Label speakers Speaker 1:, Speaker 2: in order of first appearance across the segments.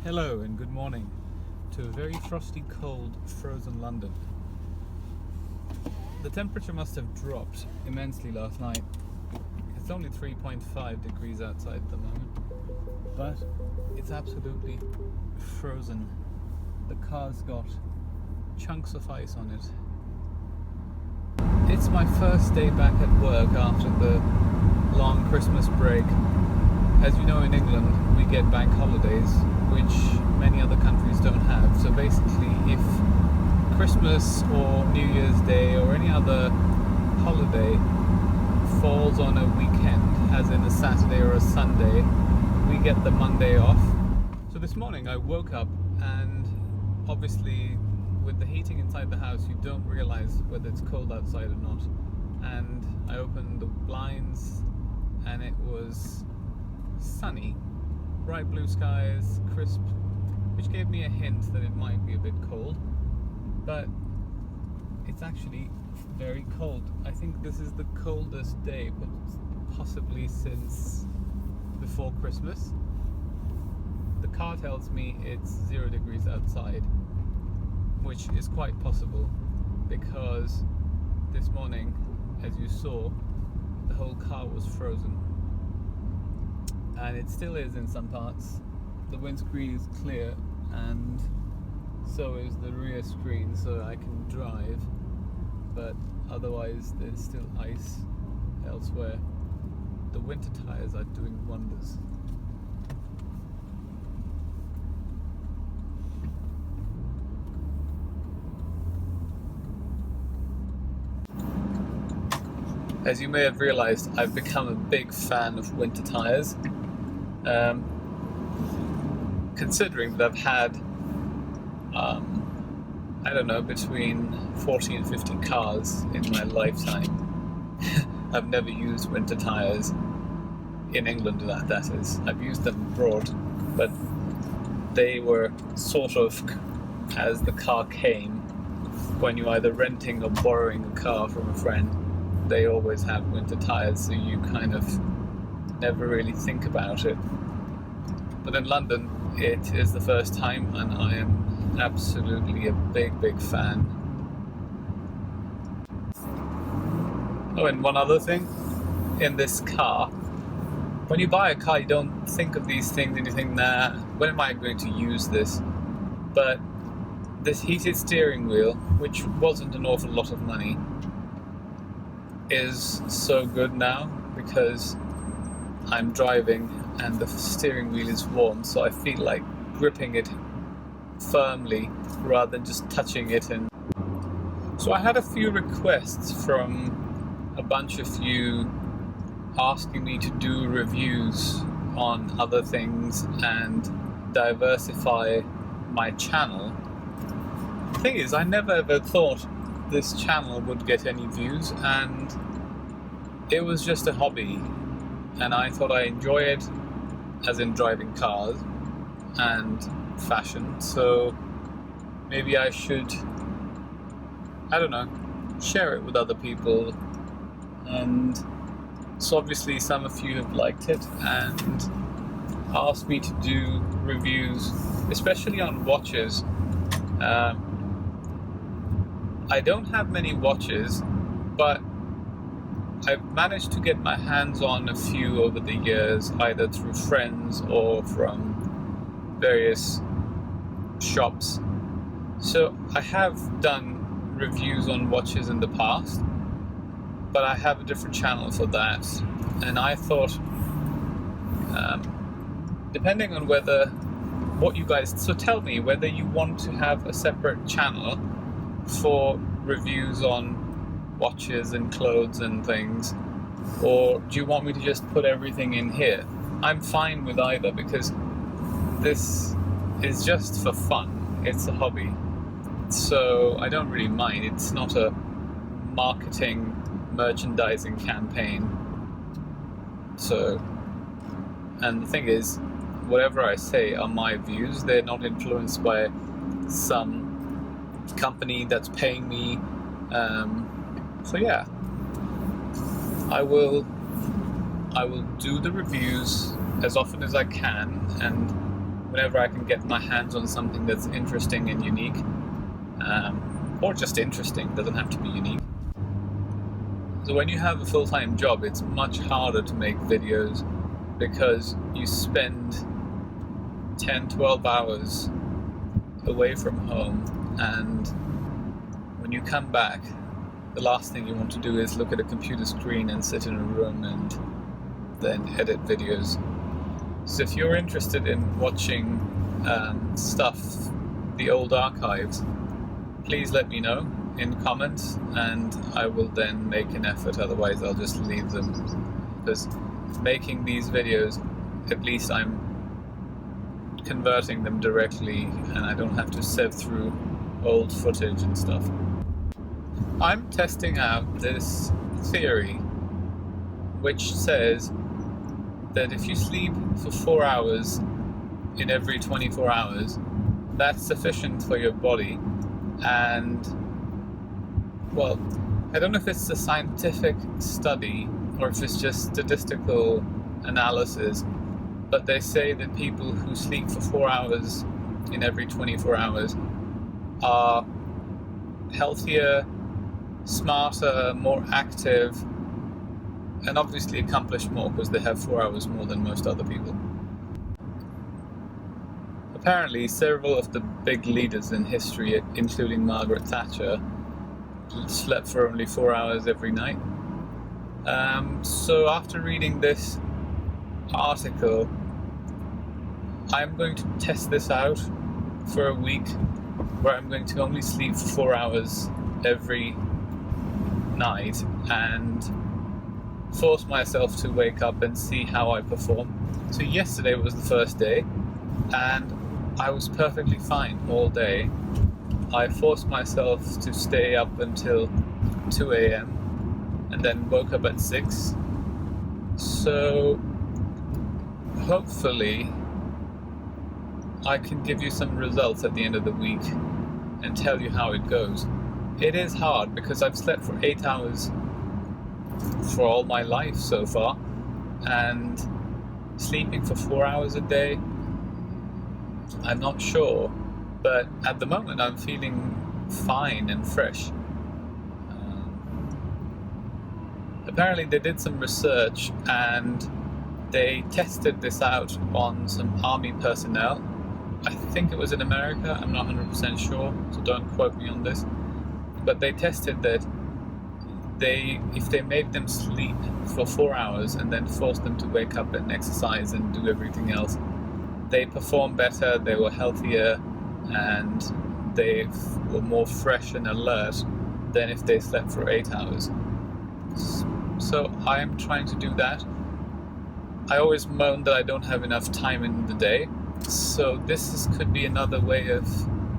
Speaker 1: Hello and good morning to a very frosty, cold, frozen London. The temperature must have dropped immensely last night. It's only 3.5 degrees outside at the moment, but it's absolutely frozen. The car's got chunks of ice on it. It's my first day back at work after the long Christmas break. As you know, in England we get bank holidays, which many other countries don't have. So basically, if Christmas or New Year's Day or any other holiday falls on a weekend, as in a Saturday or a Sunday, we get the Monday off. So this morning I woke up, and obviously with the heating inside the house you don't realize whether it's cold outside or not, and I opened the blinds and it was sunny, bright blue skies, crisp, which gave me a hint that it might be a bit cold, but it's actually very cold. I think this is the coldest day, but possibly since before Christmas. The car tells me it's 0 degrees outside, which is quite possible because this morning, as you saw, the whole car was frozen. And it still is in some parts. The windscreen is clear, and so is the rear screen, so I can drive, but otherwise there's still ice elsewhere. The winter tires are doing wonders. As you may have realized, I've become a big fan of winter tires. Considering that I've had, I don't know, between 40 and 50 cars in my lifetime, I've never used winter tires in England, that is. I've used them abroad, but they were sort of as the car came. When you're either renting or borrowing a car from a friend, they always have winter tires, so you kind of never really think about it. But in London, it is the first time, and I am absolutely a big fan. Oh, and one other thing, in this car, when you buy a car, you don't think of these things and you think, nah, when am I going to use this? But this heated steering wheel, which wasn't an awful lot of money, is so good now because I'm driving and the steering wheel is warm, so I feel like gripping it firmly rather than just touching it. And so I had a few requests from a bunch of you asking me to do reviews on other things and diversify my channel. The thing is, I never ever thought this channel would get any views, and it was just a hobby, and I thought I enjoy it, as in driving cars and fashion, so maybe I should, I don't know, share it with other people. And so obviously some of you have liked it and asked me to do reviews, especially on watches. I don't have many watches, but I've managed to get my hands on a few over the years, either through friends or from various shops. So I have done reviews on watches in the past, but I have a different channel for that. And I thought, depending on what you guys, so tell me whether you want to have a separate channel for reviews on watches and clothes and things, or do you want me to just put everything in here? I'm fine with either, because this is just for fun. It's a hobby, so I don't really mind. It's not a merchandising campaign. So, and the thing is, whatever I say are my views. They're not influenced by some company that's paying me. So yeah, I will do the reviews as often as I can, and whenever I can get my hands on something that's interesting and unique, or just interesting, doesn't have to be unique. So when you have a full-time job, it's much harder to make videos because you spend 10, 12 hours away from home, and when you come back, the last thing you want to do is look at a computer screen and sit in a room and then edit videos. So if you're interested in watching stuff, the old archives, please let me know in comments and I will then make an effort, otherwise I'll just leave them. Because making these videos, at least I'm converting them directly and I don't have to sift through old footage and stuff. I'm testing out this theory which says that if you sleep for 4 hours in every 24 hours, that's sufficient for your body. And, well, I don't know if it's a scientific study or if it's just statistical analysis, but they say that people who sleep for 4 hours in every 24 hours are healthier, smarter, more active, and obviously accomplish more because they have 4 hours more than most other people. Apparently, several of the big leaders in history, including Margaret Thatcher, slept for only 4 hours every night. So after reading this article, I'm going to test this out for a week, where I'm going to only sleep for 4 hours every night and force myself to wake up and see how I perform. So yesterday was the first day and I was perfectly fine all day. I forced myself to stay up until 2 a.m. and then woke up at 6. So hopefully I can give you some results at the end of the week and tell you how it goes. It is hard because I've slept for 8 hours for all my life so far, and sleeping for 4 hours a day, I'm not sure, but at the moment I'm feeling fine and fresh. Apparently they did some research and they tested this out on some army personnel. I think it was in America, I'm not 100% sure, so don't quote me on this. But they tested that if they made them sleep for 4 hours and then forced them to wake up and exercise and do everything else, they performed better, they were healthier, and they were more fresh and alert than if they slept for 8 hours. So I am trying to do that. I always moan that I don't have enough time in the day, so this could be another way of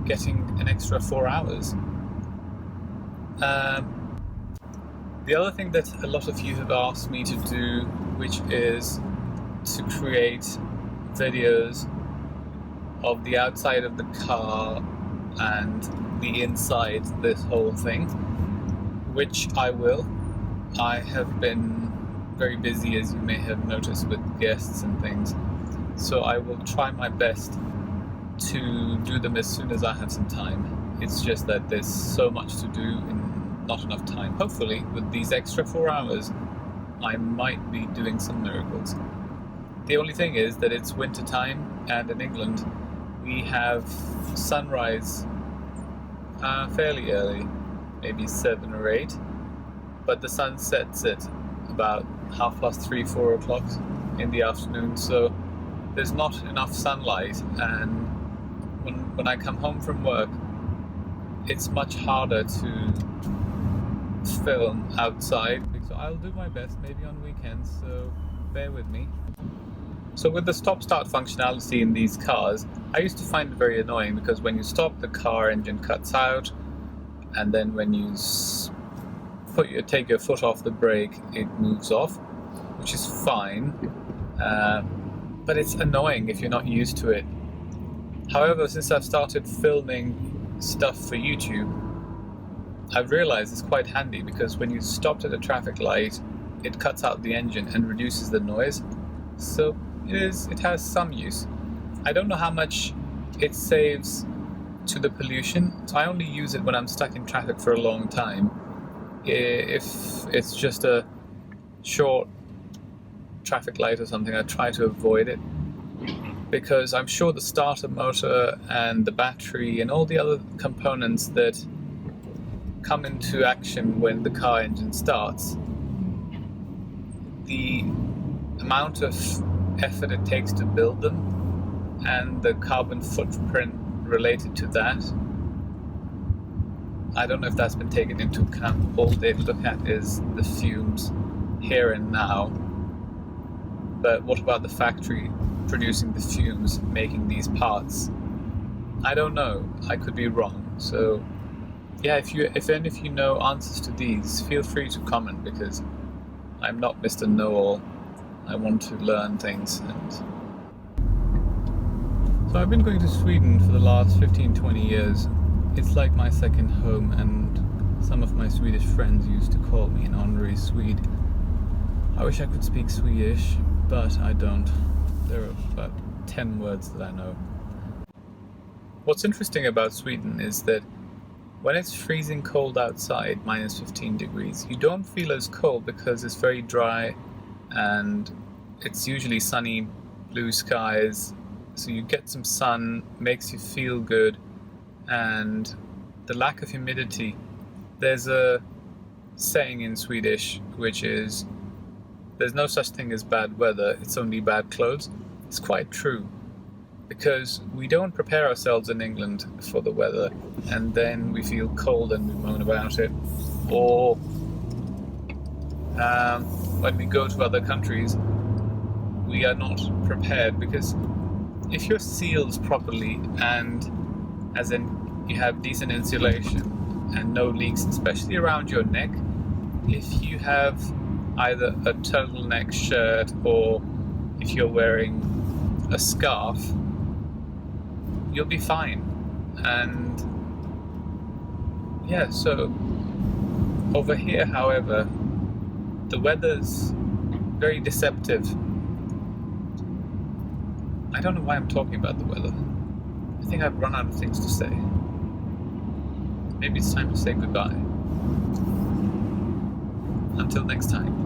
Speaker 1: getting an extra 4 hours. The other thing that a lot of you have asked me to do, which is to create videos of the outside of the car and the inside, this whole thing, which I will. I have been very busy, as you may have noticed, with guests and things, so I will try my best to do them as soon as I have some time. It's just that there's so much to do and not enough time. Hopefully, with these extra 4 hours, I might be doing some miracles. The only thing is that it's winter time, and in England we have sunrise fairly early, maybe 7 or 8, but the sun sets at about 3:30, 4 o'clock in the afternoon, so there's not enough sunlight, and when I come home from work, it's much harder to film outside. So I'll do my best, maybe on weekends, so bear with me. So with the stop-start functionality in these cars, I used to find it very annoying because when you stop, the car engine cuts out, and then when you take your foot off the brake, it moves off, which is fine, but it's annoying if you're not used to it. However, since I've started filming stuff for YouTube, I've realized it's quite handy because when you stop at a traffic light, it cuts out the engine and reduces the noise. So it has some use. I don't know how much it saves to the pollution, so I only use it when I'm stuck in traffic for a long time. If it's just a short traffic light or something, I try to avoid it, because I'm sure the starter motor and the battery and all the other components that come into action when the car engine starts, the amount of effort it takes to build them and the carbon footprint related to that, I don't know if that's been taken into account. All they look at is the fumes here and now, but what about the factory producing the fumes, making these parts? I don't know, I could be wrong. So yeah, if any of you know answers to these, feel free to comment, because I'm not Mr. Know-all. I want to learn things. And so I've been going to Sweden for the last 15-20 years. It's like my second home, and some of my Swedish friends used to call me an honorary Swede. I wish I could speak Swedish, but I don't. There are about 10 words that I know. What's interesting about Sweden is that when it's freezing cold outside, minus 15 degrees, you don't feel as cold because it's very dry and it's usually sunny, blue skies. So you get some sun, makes you feel good, and the lack of humidity. There's a saying in Swedish which is, there's no such thing as bad weather, it's only bad clothes. It's quite true, because we don't prepare ourselves in England for the weather, and then we feel cold and we moan about it. Or when we go to other countries, we are not prepared, because if you're sealed properly, and as in you have decent insulation and no leaks, especially around your neck, if you have either a turtleneck shirt or if you're wearing a scarf, you'll be fine. And yeah, so over here, however, the weather's very deceptive. I don't know why I'm talking about the weather. I think I've run out of things to say. Maybe it's time to say goodbye. Until next time.